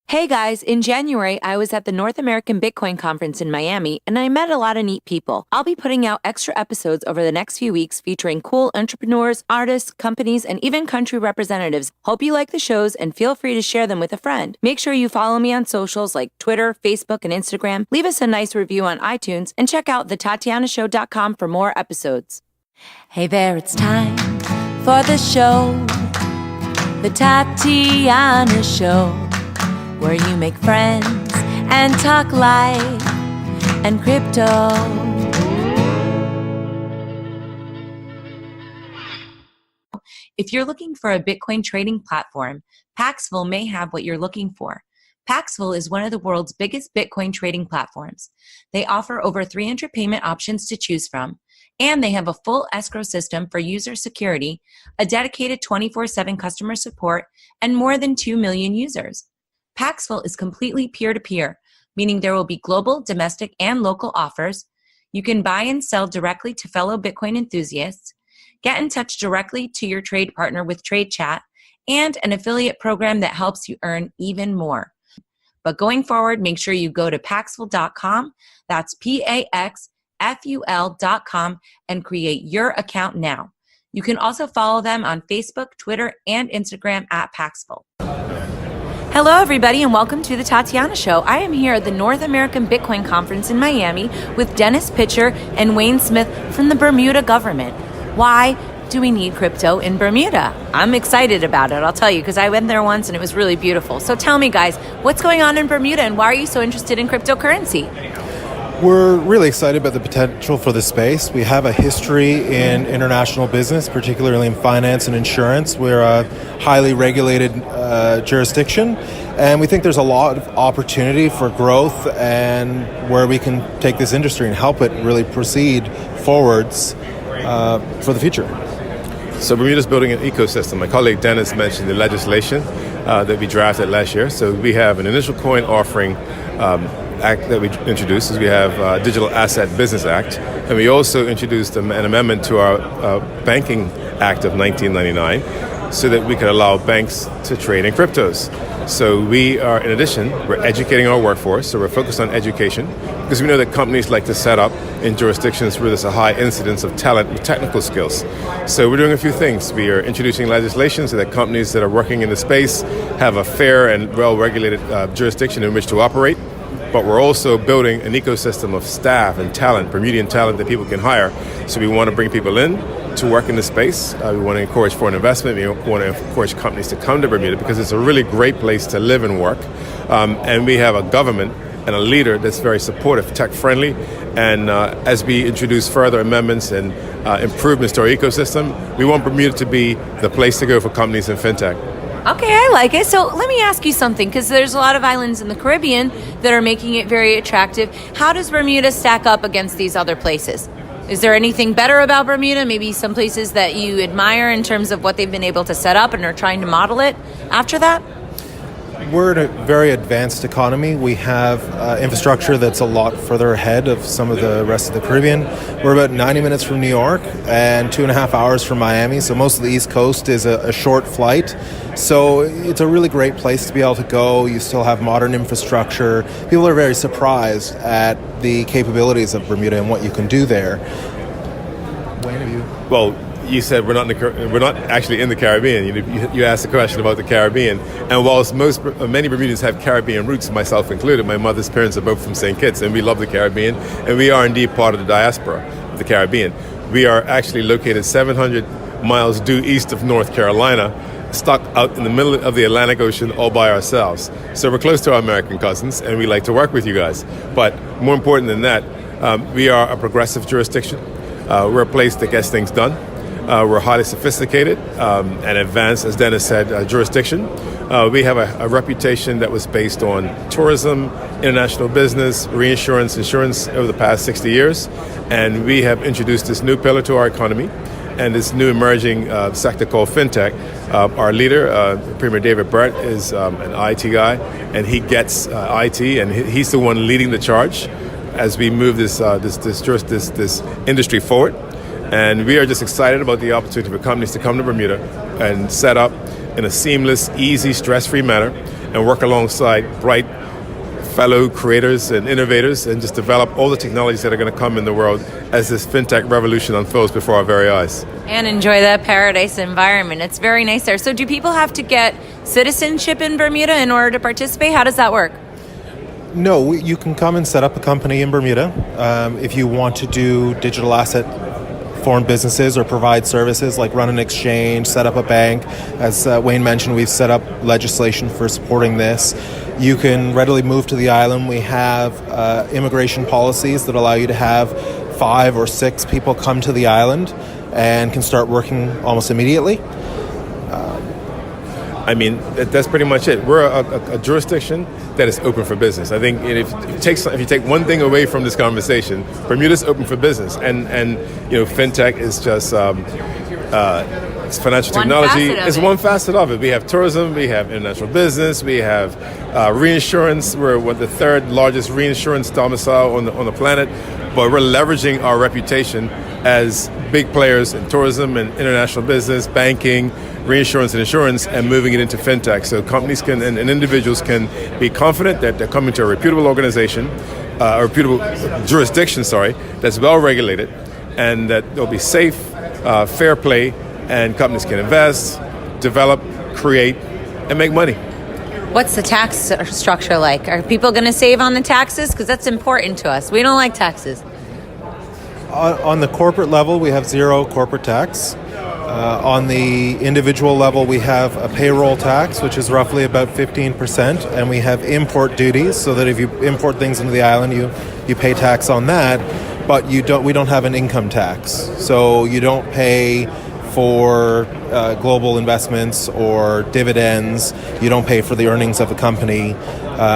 Hey guys, in January, I was at the North American Bitcoin Conference in Miami, and I met a lot of neat people. I'll be putting out extra episodes over the next few weeks featuring cool entrepreneurs, artists, companies, and even country representatives. Hope you like the shows and feel free to share them with a friend. Make sure you follow me on socials like Twitter, Facebook, and Instagram. Leave us a nice review on iTunes, and check out thetatianashow.com for more episodes. Hey there, it's time for the show, The Tatiana Show, where you make friends and talk life and crypto. If you're looking for a Bitcoin trading platform, Paxville may have what you're looking for. Paxville is one of the world's biggest Bitcoin trading platforms. They offer over 300 payment options to choose from, and they have a full escrow system for user security, a dedicated 24/7 customer support, and more than 2 million users. Paxville is completely peer-to-peer, meaning there will be global, domestic, and local offers. You can buy and sell directly to fellow Bitcoin enthusiasts, get in touch directly to your trade partner with Trade Chat, and an affiliate program that helps you earn even more. But going forward, make sure you go to Paxville.com, that's Paxful.com, and create your account now. You can also follow them on Facebook, Twitter, and Instagram at Paxville. Hello, everybody, and welcome to the Tatiana Show. I am here at the North American Bitcoin Conference in Miami with Denis Pitcher and Wayne Smith from the Bermuda government. Why do we need crypto in Bermuda? I'm excited about it, I'll tell you, because I went there once and it was really beautiful. So tell me, guys, what's going on in Bermuda and why are you so interested in cryptocurrency? We're really excited about the potential for the space. We have a history in international business, particularly in finance and insurance. We're a highly regulated jurisdiction, and we think there's a lot of opportunity for growth and where we can take this industry and help it really proceed forwards for the future. So Bermuda's building an ecosystem. My colleague Denis mentioned the legislation that we drafted last year. So we have an initial coin offering act that we introduced. Is we have Digital Asset Business Act, and we also introduced an amendment to our Banking Act of 1999 so that we could allow banks to trade in cryptos. So we are, in addition, we're educating our workforce, so we're focused on education because we know that companies like to set up in jurisdictions where there's a high incidence of talent with technical skills. So we're doing a few things. We are introducing legislation so that companies that are working in the space have a fair and well-regulated jurisdiction in which to operate. But we're also building an ecosystem of staff and talent, Bermudian talent that people can hire. So we want to bring people in to work in the space. We want to encourage foreign investment. We want to encourage companies to come to Bermuda because it's a really great place to live and work. And we have a government and a leader that's very supportive, tech-friendly. And as we introduce further amendments and improvements to our ecosystem, we want Bermuda to be the place to go for companies in fintech. Okay, I like it. So let me ask you something, because there's a lot of islands in the Caribbean that are making it very attractive. How does Bermuda stack up against these other places? Is there anything better about Bermuda? Maybe some places that you admire in terms of what they've been able to set up and are trying to model it after that? We're in a very advanced economy. We have infrastructure that's a lot further ahead of some of the rest of the Caribbean. We're about 90 minutes from New York and 2.5 hours from Miami, so most of the East Coast is a short flight. So it's a really great place to be able to go. You still have modern infrastructure. People are very surprised at the capabilities of Bermuda and what you can do there. Wayne, have you? Well, you said we're not actually in the Caribbean. You asked a question about the Caribbean, and whilst many Bermudians have Caribbean roots, myself included, my mother's parents are both from St. Kitts, and we love the Caribbean, and we are indeed part of the diaspora of the Caribbean. We are actually located 700 miles due east of North Carolina, stuck out in the middle of the Atlantic Ocean all by ourselves. So we're close to our American cousins, and we like to work with you guys. But more important than that, we are a progressive jurisdiction. We're a place that gets things done. We're highly sophisticated and advanced, as Denis said, jurisdiction. We have a reputation that was based on tourism, international business, reinsurance, insurance over the past 60 years. And we have introduced this new pillar to our economy and this new emerging sector called fintech. Our leader, Premier David Brett, is an IT guy, and he gets IT, and he's the one leading the charge as we move this industry forward. And we are just excited about the opportunity for companies to come to Bermuda and set up in a seamless, easy, stress-free manner and work alongside bright fellow creators and innovators and just develop all the technologies that are going to come in the world as this fintech revolution unfolds before our very eyes. And enjoy that paradise environment. It's very nice there. So do people have to get citizenship in Bermuda in order to participate? How does that work? No, you can come and set up a company in Bermuda. If you want to do digital asset foreign businesses or provide services like run an exchange, set up a bank. As Wayne mentioned, we've set up legislation for supporting this. You can readily move to the island. We have immigration policies that allow you to have 5 or 6 people come to the island and can start working almost immediately. I mean, that's pretty much it. We're a jurisdiction that is open for business. I think if you take one thing away from this conversation, Bermuda's open for business, and fintech is just it's financial technology. It's one facet of it. We have tourism, we have international business, we have reinsurance. We're the 3rd largest reinsurance domicile on the planet, but we're leveraging our reputation as big players in tourism and international business, banking, reinsurance and insurance, and moving it into fintech. So companies can and individuals can be confident that they're coming to a reputable organization, a reputable jurisdiction, that's well regulated, and that they'll be safe, fair play, and companies can invest, develop, create, and make money. What's the tax structure like? Are people going to save on the taxes? Because that's important to us. We don't like taxes. On the corporate level, we have 0 corporate tax. On the individual level, we have a payroll tax, which is roughly about 15%, and we have import duties, so that if you import things into the island, you pay tax on that, but we don't have an income tax. So you don't pay for global investments or dividends. You don't pay for the earnings of a company.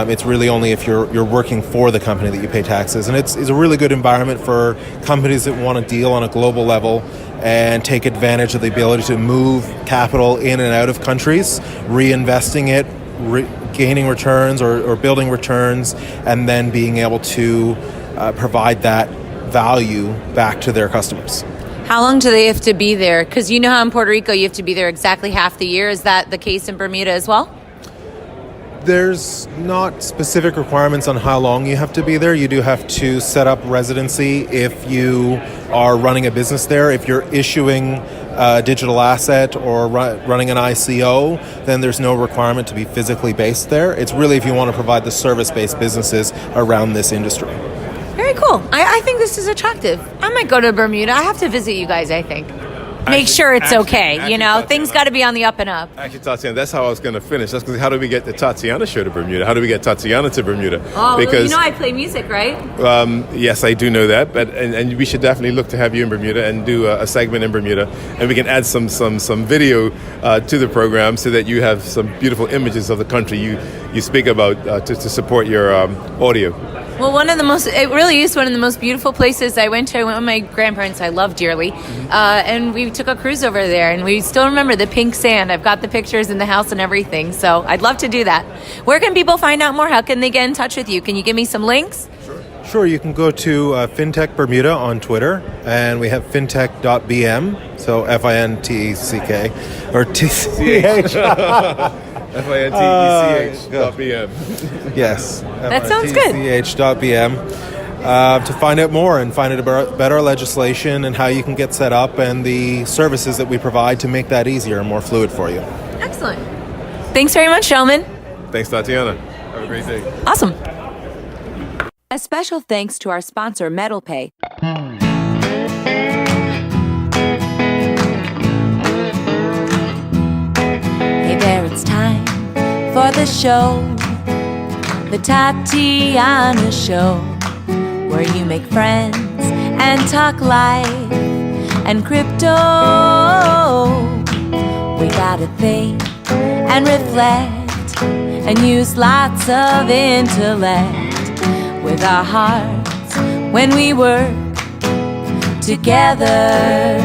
It's really only if you're working for the company that you pay taxes. And it's a really good environment for companies that want to deal on a global level and take advantage of the ability to move capital in and out of countries, reinvesting it, gaining returns or building returns, and then being able to provide that value back to their customers. How long do they have to be there? Because you know how in Puerto Rico you have to be there exactly half the year. Is that the case in Bermuda as well? There's not specific requirements on how long you have to be there. You do have to set up residency if you are running a business there. If you're issuing a digital asset or running an ICO, then there's no requirement to be physically based there. It's really if you want to provide the service-based businesses around this industry. Very cool. I think this is attractive. I might go to Bermuda. I have to visit you guys, I think. Make sure it's okay. Things got to be on the up and up. Actually, Tatiana, that's how I was going to finish. That's because how do we get the Tatiana show to Bermuda? How do we get Tatiana to Bermuda? Oh, because, I play music, right? Yes, I do know that. But and we should definitely look to have you in Bermuda and do a segment in Bermuda, and we can add some video to the program so that you have some beautiful images of the country you speak about to support your audio. Well, it really is one of the most beautiful places I went to. I went with my grandparents, I love dearly, and we took a cruise over there, and we still remember the pink sand. I've got the pictures in the house and everything, so I'd love to do that. Where can people find out more? How can they get in touch with you? Can you give me some links? Sure, you can go to Fintech Bermuda on Twitter, and we have fintech.bm, so FINTECK, or TCH. FINTECH.bm. Yes. That sounds good. FINTECH.bm to find out more and find out about our legislation and how you can get set up and the services that we provide to make that easier and more fluid for you. Excellent. Thanks very much, gentlemen. Thanks, Tatiana. Have a great day. Awesome. A special thanks to our sponsor, MetalPay. It's time for the show, the Tatiana Show, where you make friends and talk life and crypto. We gotta think and reflect and use lots of intellect with our hearts when we work together.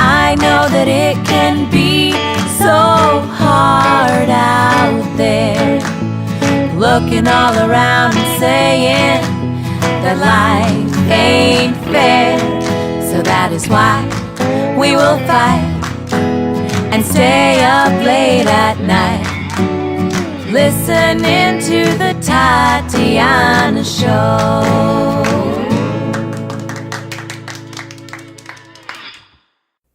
I know that it can be so hard out there, looking all around and saying that life ain't fair. So that is why we will fight and stay up late at night, listening to the Tatiana Show.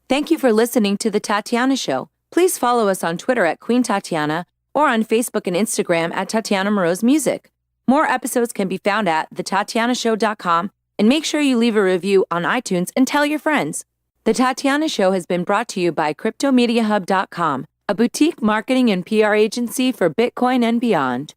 Thank you for listening to the Tatiana Show. Please follow us on Twitter at Queen Tatiana or on Facebook and Instagram at Tatiana Moroz Music. More episodes can be found at thetatianashow.com, and make sure you leave a review on iTunes and tell your friends. The Tatiana Show has been brought to you by CryptoMediaHub.com, a boutique marketing and PR agency for Bitcoin and beyond.